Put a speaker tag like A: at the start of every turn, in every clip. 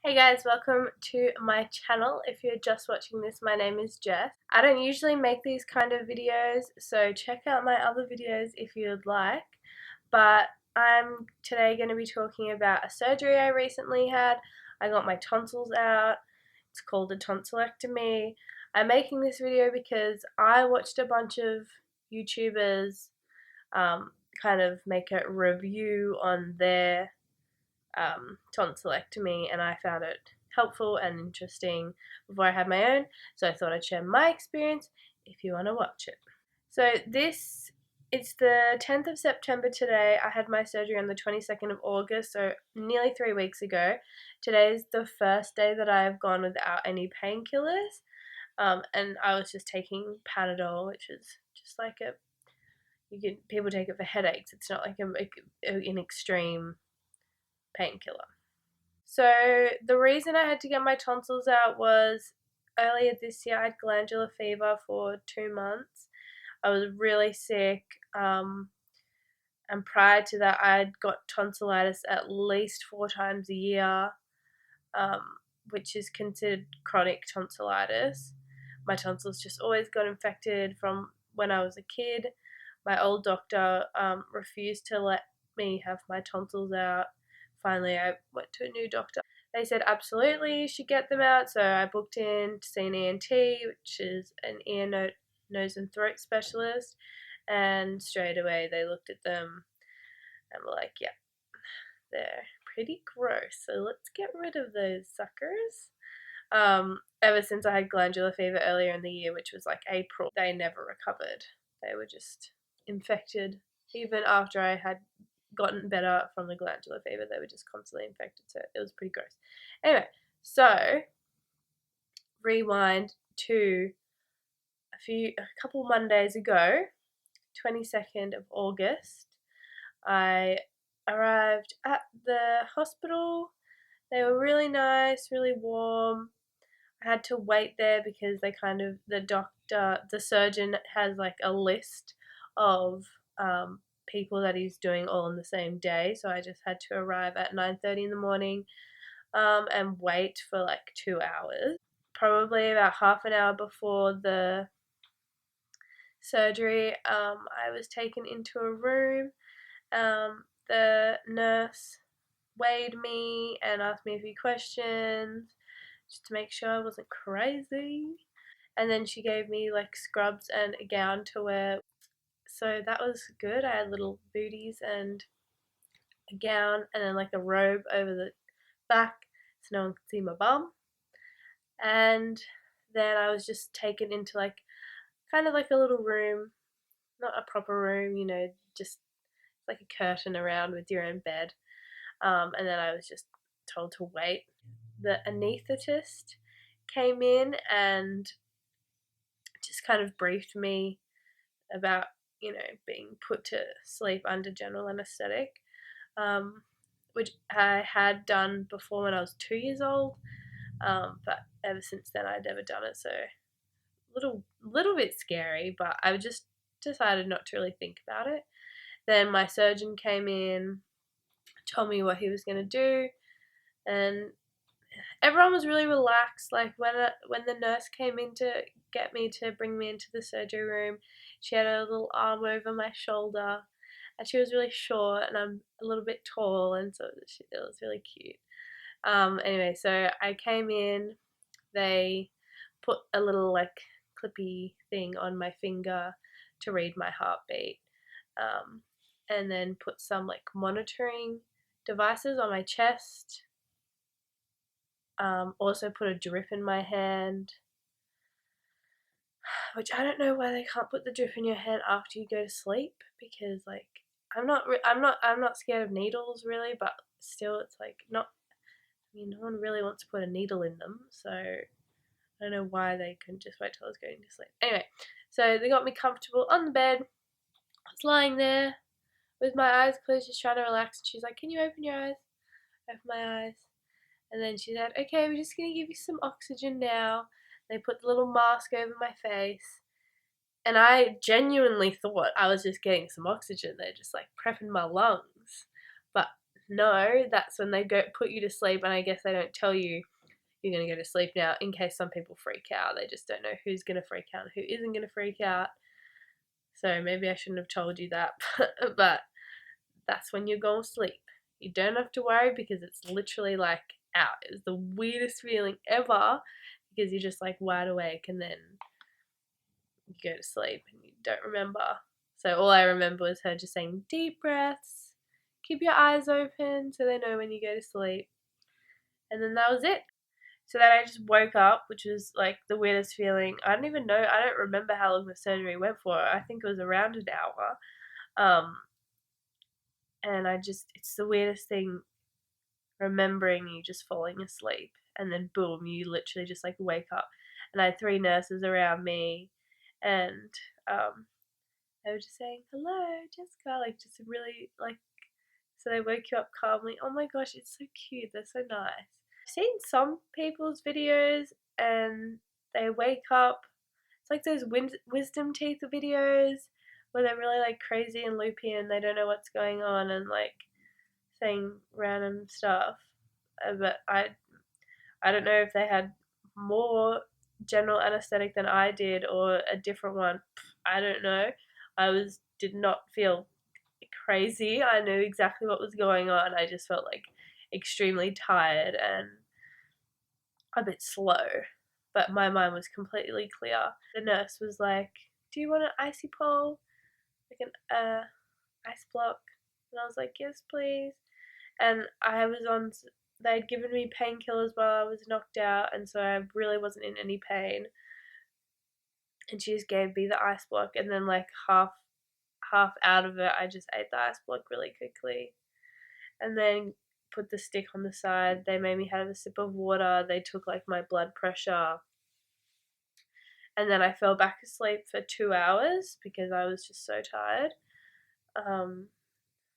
A: Hey guys, welcome to my channel. If you're just watching this, my name is Jess. I don't usually make these kind of videos, so check out my other videos if you'd like. But I'm today going to be talking about a surgery I recently had. I got my tonsils out. It's called a tonsillectomy. I'm making this video because I watched a bunch of YouTubers kind of make a review on their tonsillectomy, and I found it helpful and interesting before I had my own, so I thought I'd share my experience if you want to watch it. So it's the 10th of September today. I had my surgery on the 22nd of August, so nearly 3 weeks ago. Today is the first day that I have gone without any painkillers, and I was just taking Panadol, which is just like people take it for headaches. It's not like an extreme painkiller. So the reason I had to get my tonsils out was earlier this year I had glandular fever for 2 months. I was really sick, and prior to that I had got tonsillitis at least 4 times a year, which is considered chronic tonsillitis. My tonsils just always got infected from when I was a kid. My old doctor refused to let me have my tonsils out. Finally, I went to a new doctor. They said absolutely you should get them out, so I booked in to see an ENT, which is an ear, nose and throat specialist, and straight away they looked at them and were like, yeah, they're pretty gross, so let's get rid of those suckers. Ever since I had glandular fever earlier in the year, which was like April, they never recovered. They were just infected. Even after I had gotten better from the glandular fever, they were just constantly infected, so it was pretty gross. Anyway, so rewind to a couple Mondays ago, 22nd of August, I arrived at the hospital. They were really nice, really warm. I had to wait there because the surgeon has like a list of people that he's doing all on the same day. So I just had to arrive at 9:30 in the morning and wait for like 2 hours. Probably about half an hour before the surgery, I was taken into a room. The nurse weighed me and asked me a few questions just to make sure I wasn't crazy. And then she gave me like scrubs and a gown to wear. So that was good. I had little booties and a gown and then like a robe over the back so no one could see my bum. And then I was just taken into like kind of like a little room, not a proper room, just like a curtain around with your own bed. And then I was just told to wait. The anaesthetist came in and just kind of briefed me about, being put to sleep under general anesthetic, which I had done before when I was 2 years old, but ever since then I'd never done it, so little bit scary, but I just decided not to really think about it. Then my surgeon came in, told me what he was going to do, and everyone was really relaxed. Like when the nurse came in to get me to bring me into the surgery room, she had a little arm over my shoulder, and she was really short, and I'm a little bit tall, and so it was really cute. Anyway, so I came in. They put a little like clippy thing on my finger to read my heartbeat, and then put some like monitoring devices on my chest. Also put a drip in my hand, which I don't know why they can't put the drip in your hand after you go to sleep, because like I'm not scared of needles really, but still it's like not. I mean, no one really wants to put a needle in them, so I don't know why they couldn't just wait till I was going to sleep. Anyway, so they got me comfortable on the bed. I was lying there with my eyes closed, just trying to relax. And she's like, "Can you open your eyes?" I opened my eyes. And then she said, "Okay, we're just going to give you some oxygen now." They put the little mask over my face. And I genuinely thought I was just getting some oxygen. They're just like prepping my lungs. But no, that's when they go put you to sleep, and I guess they don't tell you you're going to go to sleep now in case some people freak out. They just don't know who's going to freak out and who isn't going to freak out. So maybe I shouldn't have told you that, but that's when you go to sleep. You don't have to worry because it's literally like out. It's the weirdest feeling ever because you're just like wide awake and then you go to sleep and you don't remember. So all I remember was her just saying deep breaths, keep your eyes open so they know when you go to sleep. And then that was it. So then I just woke up, which was like the weirdest feeling. I don't even know, I don't remember how long the surgery went for. I think it was around an hour. And it's the weirdest thing remembering you just falling asleep and then boom, you literally just like wake up. And I had 3 nurses around me and they were just saying, hello, Jessica, like just really like, so they woke you up calmly. Oh my gosh, it's so cute. They're so nice. I've seen some people's videos and they wake up. It's like those wisdom teeth videos where they're really like crazy and loopy and they don't know what's going on and like saying random stuff. But I don't know if they had more general anesthetic than I did or a different one. I don't know. Did not feel crazy. I knew exactly what was going on. I just felt like extremely tired and a bit slow. But my mind was completely clear. The nurse was like, do you want an icy pole? Like an ice block? And I was like, yes, please. And they'd given me painkillers while I was knocked out, and so I really wasn't in any pain. And she just gave me the ice block, and then like half out of it, I just ate the ice block really quickly, and then put the stick on the side. They made me have a sip of water. They took like my blood pressure, and then I fell back asleep for 2 hours because I was just so tired.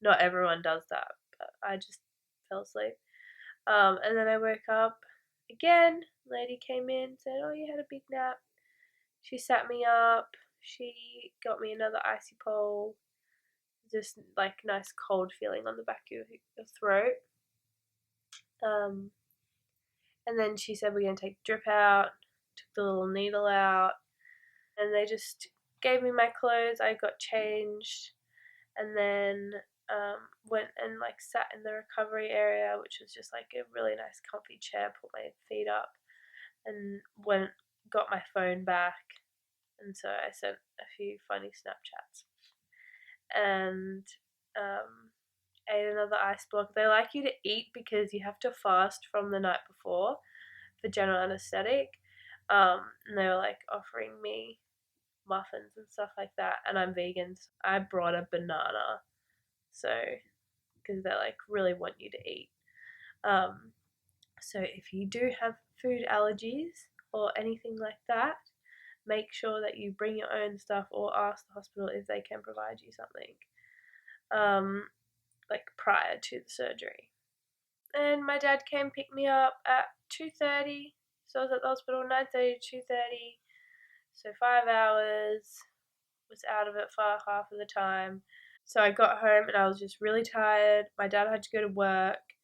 A: Not everyone does that, but I just fell asleep. And then I woke up again. Lady came in, said, "Oh, you had a big nap." She sat me up. She got me another icy pole. Just like nice cold feeling on the back of your throat. And then she said, "We're gonna take the drip out." Took the little needle out, and they just gave me my clothes. I got changed, and then went and like sat in the recovery area, which was just like a really nice comfy chair. Put my feet up, and got my phone back, and so I sent a few funny Snapchats, and ate another ice block. They like you to eat because you have to fast from the night before for general anesthetic. And they were like offering me muffins and stuff like that, and I'm vegan, so I brought a banana, so because they like really want you to eat. So if you do have food allergies or anything like that, make sure that you bring your own stuff or ask the hospital if they can provide you something, like prior to the surgery. And my dad came pick me up at 2:30, so I was at the hospital 9:30 to 2:30, so 5 hours. Was out of it for half of the time. So I got home and I was just really tired. My dad had to go to work,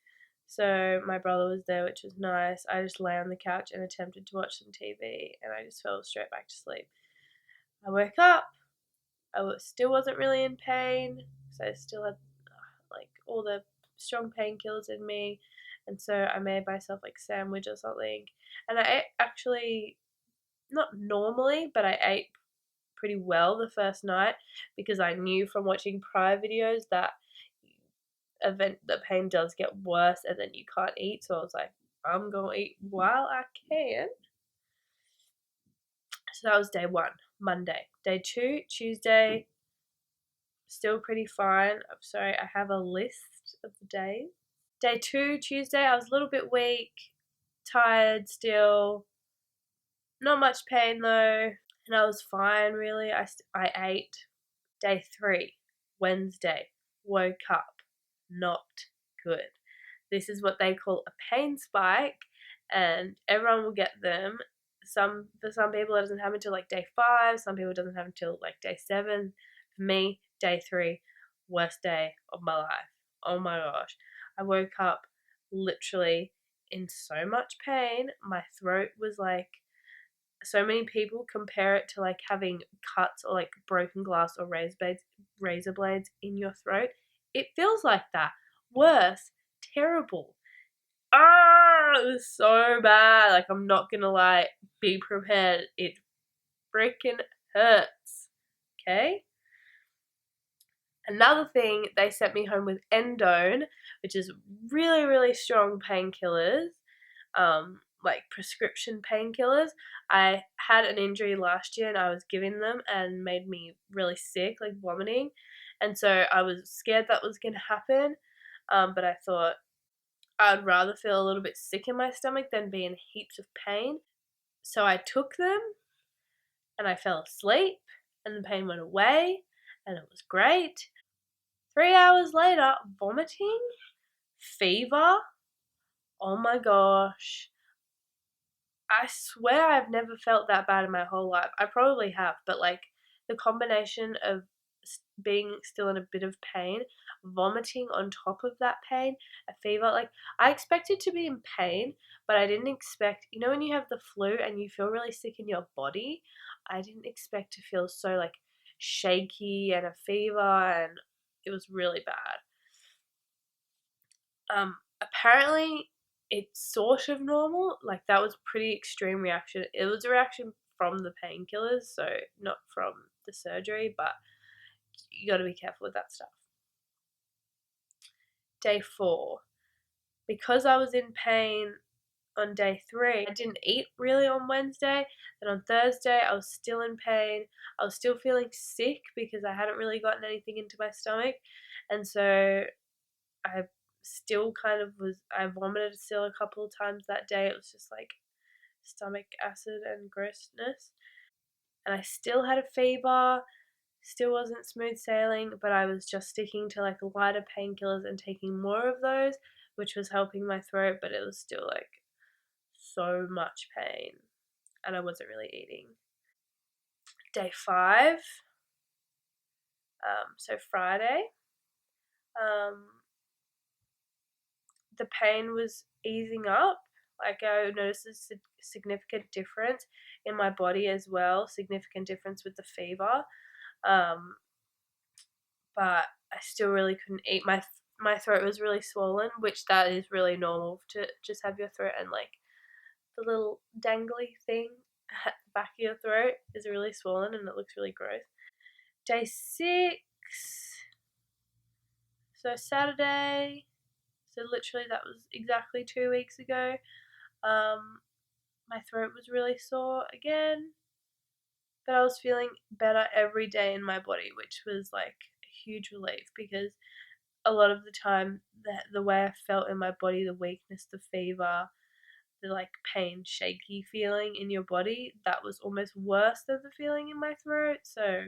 A: so my brother was there, which was nice. I just lay on the couch and attempted to watch some TV, and I just fell straight back to sleep. I woke up. Still wasn't really in pain, so I still had like all the strong painkillers in me, and so I made myself like sandwich or something, and I ate actually not normally, but I ate pretty well the first night because I knew from watching prior videos that the pain does get worse and then you can't eat. So I was like, I'm gonna eat while I can. So that was day 1, Monday. Day 2, Tuesday, still pretty fine. I'm sorry, I have a list of the days. Day 2, Tuesday, I was a little bit weak, tired still, not much pain though, and I was fine really. I ate. Day 3, Wednesday, woke up, not good. This is what they call a pain spike, and everyone will get them. For some people it doesn't happen until like day 5. Some people it doesn't happen until like day 7. For me, day 3, worst day of my life. Oh my gosh, I woke up literally in so much pain. My throat was like, so many people compare it to like having cuts or like broken glass or razor blades in your throat. It feels like that. Worse, terrible. It was so bad. Like, I'm not gonna lie, be prepared. It freaking hurts. Okay? Another thing, they sent me home with endone, which is really, really strong painkillers, like prescription painkillers. I had an injury last year and I was giving them and made me really sick, like vomiting. And so I was scared that was going to happen, but I thought I'd rather feel a little bit sick in my stomach than be in heaps of pain. So I took them and I fell asleep and the pain went away and it was great. 3 hours later, vomiting, fever. Oh my gosh. I swear I've never felt that bad in my whole life. I probably have, but like the combination of being still in a bit of pain, vomiting on top of that pain, a fever, like I expected to be in pain, but I didn't expect, you know, when you have the flu and you feel really sick in your body, I didn't expect to feel so like shaky and a fever, and it was really bad. Apparently it's sort of normal. Like, that was pretty extreme reaction. It was a reaction from the painkillers, so not from the surgery, but you got to be careful with that stuff. Day 4, because I was in pain on day 3, I didn't eat really on Wednesday. Then on Thursday, I was still in pain. I was still feeling sick because I hadn't really gotten anything into my stomach, and so I still kind of I vomited still a couple of times that day. It was just like stomach acid and grossness. And I still had a fever, still wasn't smooth sailing, but I was just sticking to like lighter painkillers and taking more of those, which was helping my throat, but it was still like so much pain and I wasn't really eating. Day 5, so Friday, um, the pain was easing up. Like, I noticed a significant difference in my body as well, significant difference with the fever. Um, but I still really couldn't eat. My throat was really swollen, which that is really normal to just have your throat, and like the little dangly thing at the back of your throat is really swollen and it looks really gross. Day 6, so Saturday, so literally that was exactly 2 weeks ago. My throat was really sore again, but I was feeling better every day in my body, which was like a huge relief, because a lot of the time the way I felt in my body, the weakness, the fever, the like pain, shaky feeling in your body, that was almost worse than the feeling in my throat. So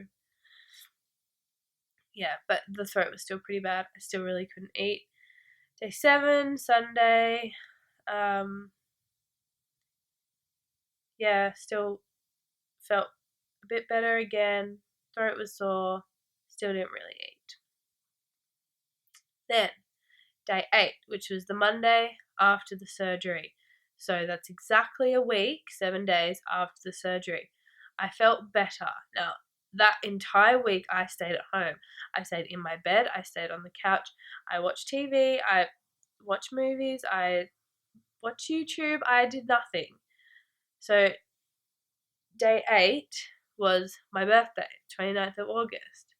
A: yeah, but the throat was still pretty bad. I still really couldn't eat. Day 7, Sunday, yeah, still felt a bit better again. Throat was sore. Still didn't really eat. Then, day 8, which was the Monday after the surgery. So that's exactly a week, 7 days after the surgery. I felt better. Now, that entire week I stayed at home. I stayed in my bed. I stayed on the couch. I watched TV. I watched movies. I watched YouTube. I did nothing. So day 8 was my birthday, 29th of August.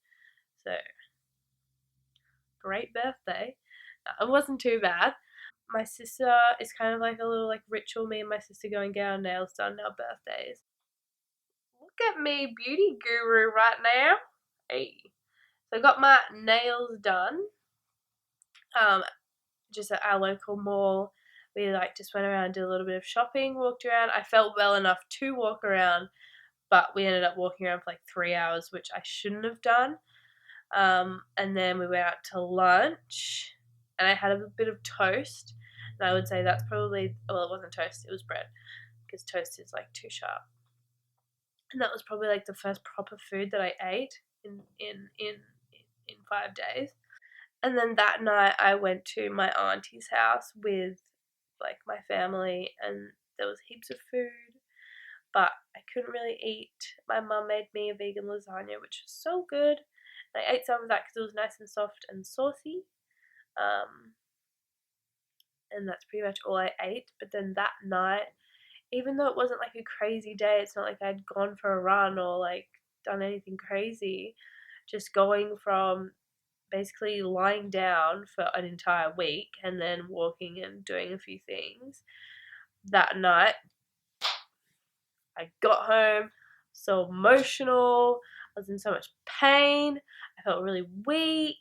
A: So, great birthday. It wasn't too bad. My sister is kind of like a little like ritual. Me and my sister go and get our nails done on our birthdays. Look at me, beauty guru right now. Hey. So I got my nails done. Just at our local mall. We like just went around, did a little bit of shopping, walked around. I felt well enough to walk around, but we ended up walking around for like 3 hours, which I shouldn't have done. And then we went out to lunch, and I had a bit of toast. And I would say that's probably, well, it wasn't toast, it was bread, because toast is like too sharp. And that was probably like the first proper food that I ate in 5 days. And then that night I went to my auntie's house with like my family, and there was heaps of food, but I couldn't really eat. My mum made me a vegan lasagna, which was so good. And I ate some of that because it was nice and soft and saucy. Um, and that's pretty much all I ate. But then that night, even though it wasn't like a crazy day, it's not like I'd gone for a run or like done anything crazy. Just going from basically lying down for an entire week and then walking and doing a few things. That night, I got home, so emotional. I was in so much pain. I felt really weak.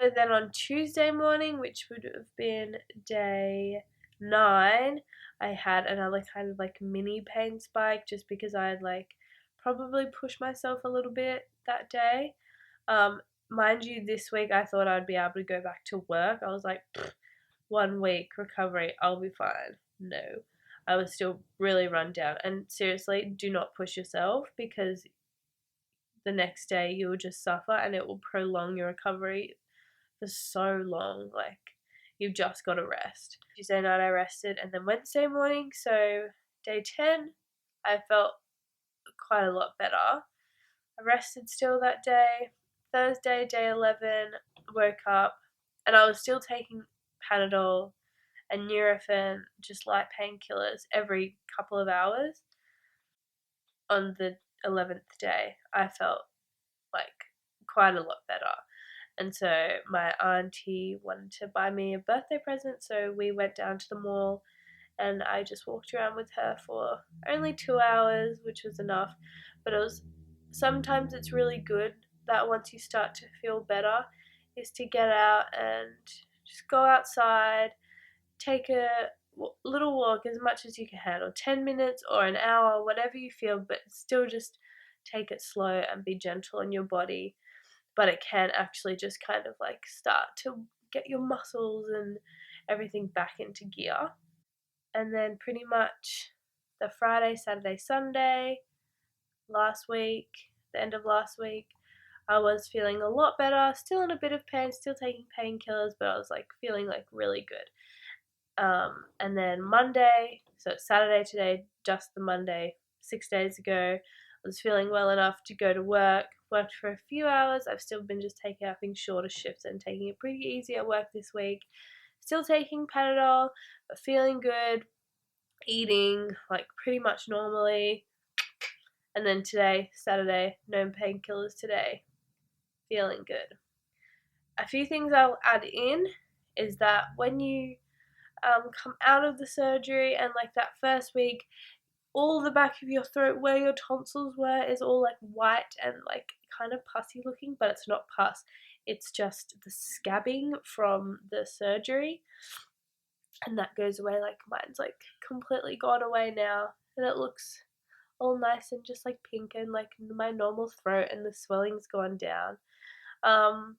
A: And then on Tuesday morning, which would have been day 9, I had another kind of like mini pain spike just because I had like probably pushed myself a little bit that day. Um, Mind you, this week I thought I'd be able to go back to work. I was like, 1 week recovery, I'll be fine. No, I was still really run down. And seriously, do not push yourself because the next day you will just suffer and it will prolong your recovery for so long. Like, you've just got to rest. Tuesday night I rested, and then Wednesday morning, so day 10, I felt quite a lot better. I rested still that day. Thursday, day 11, woke up and I was still taking Panadol and Nurofen, just light painkillers, every couple of hours. On the 11th day, I felt like quite a lot better. And so my auntie wanted to buy me a birthday present, so we went down to the mall and I just walked around with her for only 2 hours, which was enough. But it was sometimes it's really good that once you start to feel better, is to get out and just go outside, take a little walk as much as you can handle, 10 minutes or an hour, whatever you feel, but still just take it slow and be gentle on your body. But it can actually just kind of like start to get your muscles and everything back into gear. And then pretty much the Friday, Saturday, Sunday last week, the end of last week, I was feeling a lot better, still in a bit of pain, still taking painkillers, but I was like feeling like really good. And then Monday, so it's Saturday today, just the Monday, 6 days ago, I was feeling well enough to go to work. Worked for a few hours. I've still been just taking up in shorter shifts and taking it pretty easy at work this week. Still taking Panadol, but feeling good, eating like pretty much normally. And then today, Saturday, no painkillers today, feeling good. A few things I'll add in is that when you come out of the surgery and like that first week, all the back of your throat where your tonsils were is all like white and like kind of pussy looking, but it's not pus. It's just the scabbing from the surgery, and that goes away. Like mine's like completely gone away now, and it looks all nice and just like pink and like my normal throat, and the swelling's gone down. Um,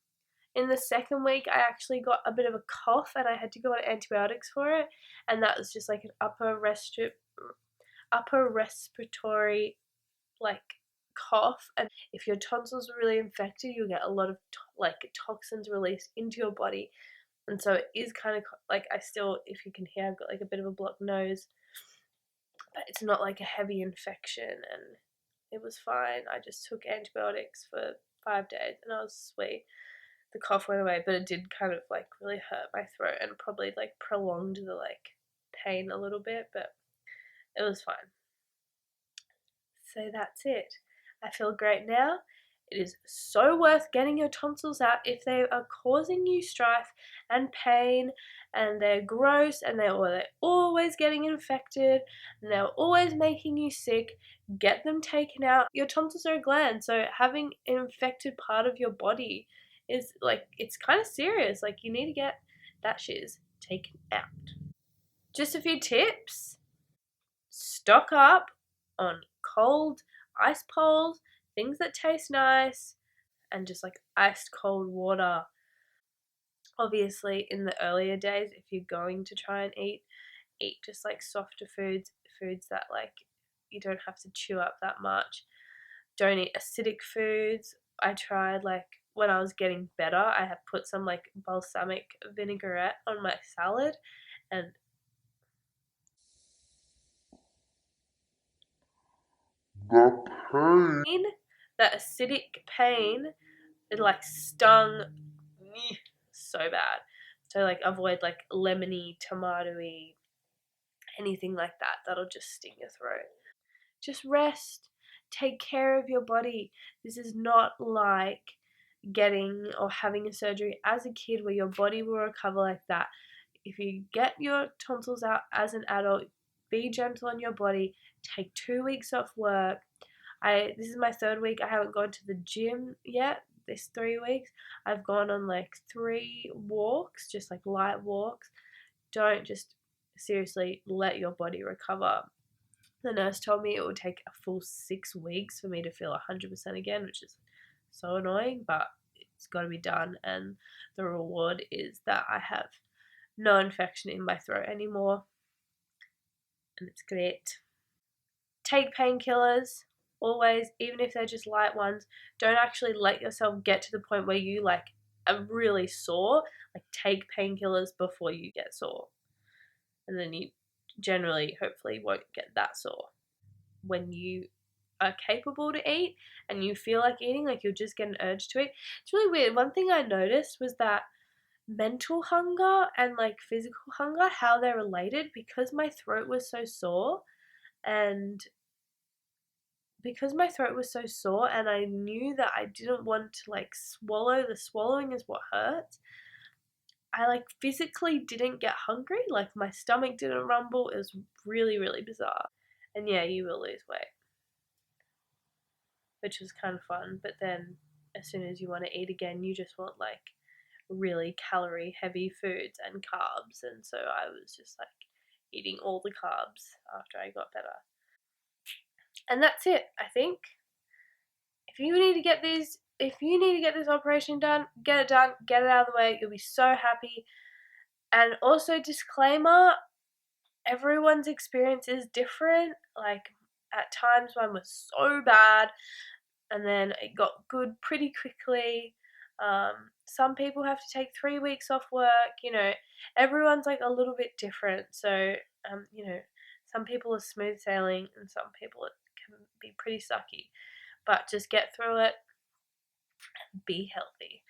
A: in the second week, I actually got a bit of a cough and I had to go on antibiotics for it, and that was just like an upper respiratory like cough. And if your tonsils are really infected, you'll get a lot of like toxins released into your body, and so it is kind of like I still, if you can hear, I've got like a bit of a blocked nose, but it's not like a heavy infection, and it was fine. I just took antibiotics for 5 days and I was sweet. The cough went away, but it did kind of like really hurt my throat and probably like prolonged the like pain a little bit, but it was fine. So that's it. I feel great now. It is so worth getting your tonsils out if they are causing you strife and pain and they're gross and they're always getting infected and they're always making you sick. Get them taken out. Your tonsils are a gland, so having an infected part of your body is like, it's kind of serious. Like, you need to get that shiz taken out. Just a few tips. Stock up on cold ice poles, things that taste nice, and just like iced cold water. Obviously, in the earlier days, if you're going to try and eat just like softer foods that like you don't have to chew up that much. Don't eat acidic foods. I tried like when I was getting better, I had put some like balsamic vinaigrette on my salad, and that acidic pain, it like stung so bad. So like avoid like lemony, tomatoey, anything like that. That'll just sting your throat. Just rest. Take care of your body. This is not like getting or having a surgery as a kid where your body will recover like that. If you get your tonsils out as an adult, be gentle on your body. Take 2 weeks off work. This is my 3rd week. I haven't gone to the gym yet. This 3 weeks, I've gone on like 3 walks, just like light walks. Don't just seriously let your body recover. The nurse told me it would take a full 6 weeks for me to feel 100% again, which is so annoying, but it's got to be done. And the reward is that I have no infection in my throat anymore, and it's great. Take painkillers always, even if they're just light ones. Don't actually let yourself get to the point where you like are really sore. Like, take painkillers before you get sore, and then you generally, hopefully, won't get that sore. When you are capable to eat and you feel like eating, like you'll just get an urge to eat. It's really weird. One thing I noticed was that mental hunger and like physical hunger, how they're related, because my throat was so sore, and I knew that I didn't want to like swallow. The swallowing is what hurts. I like physically didn't get hungry. Like my stomach didn't rumble. It was really, really bizarre. And yeah, you will lose weight, which was kind of fun. But then as soon as you want to eat again, you just want like really calorie heavy foods and carbs. And so I was just like eating all the carbs after I got better. And that's it, I think. If you need to get this operation done, get it done, get it out of the way. You'll be so happy. And also, disclaimer, everyone's experience is different. Like, at times mine was so bad, and then it got good pretty quickly. Some people have to take 3 weeks off work. Everyone's like a little bit different. So, some people are smooth sailing, and some people it can be pretty sucky. But just get through it and be healthy.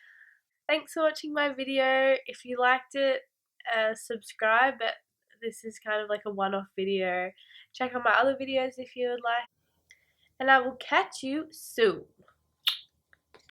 A: Thanks for watching my video. If you liked it, subscribe. But this is kind of like a one-off video. Check out my other videos if you would like. And I will catch you soon.